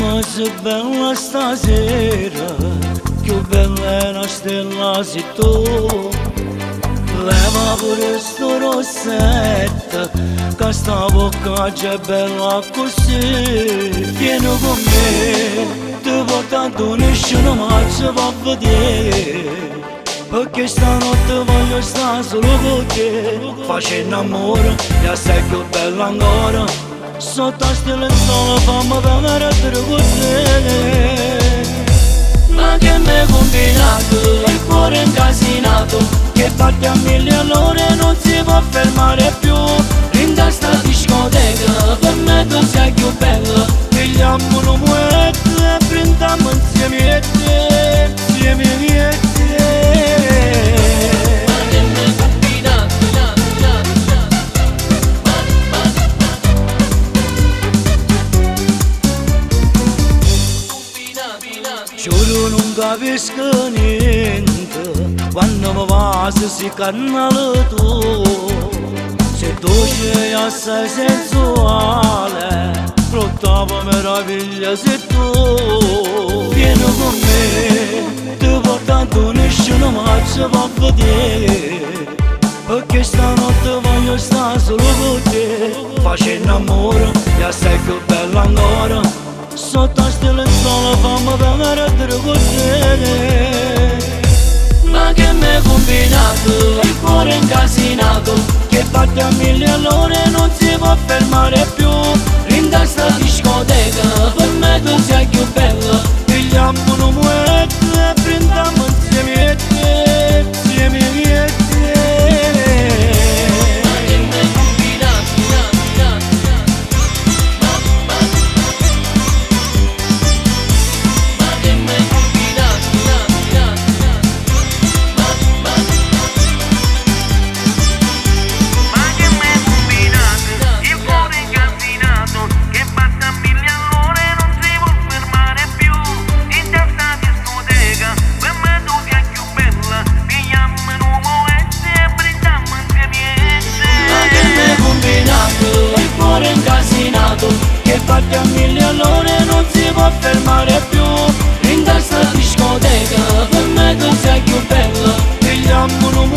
Così bella stasera, più bella è la stella sei tu. Leva pure sto rossetto, che sta bocca c'è bella così. Vieni con me, ti porto nessuno mai ci va vedere, perché stanotte voglio stare solo con te. Facendo amore, e sei più bella ancora, sotto a stelle in sole fammi vedere con te. Ma che mi hai combinato, il cuore incasinato, che batte a 1000 all'ora non si può fermare più. In testa discoteca, per me tu sei più bella. Pigliamo un muetto e prendiamo insieme a te, insieme a te. Giuro non capisco niente quando mi passi si canale tu. Sei dolce e assai sensuale, brutta meraviglia sei tu. Vieni con me, ti porto nessuno mai ci va vedere, perché stanotte voglio stare solo con te. Facendo amore, e sei più bella ancora, sotto a stelle in sole fammi vedere con te. Ma che mi hai combinato, il cuore incasinato, che batte a 1000 all'ora non si può fermare più. In testa discoteca, per me tu sei più bella. Pigliamo un muetto e prendiamo insieme a te, insieme a te. Che batte a 1000 all'ora non si può fermare più. In testa discoteca, per me tu sei più bella. Pigliamo un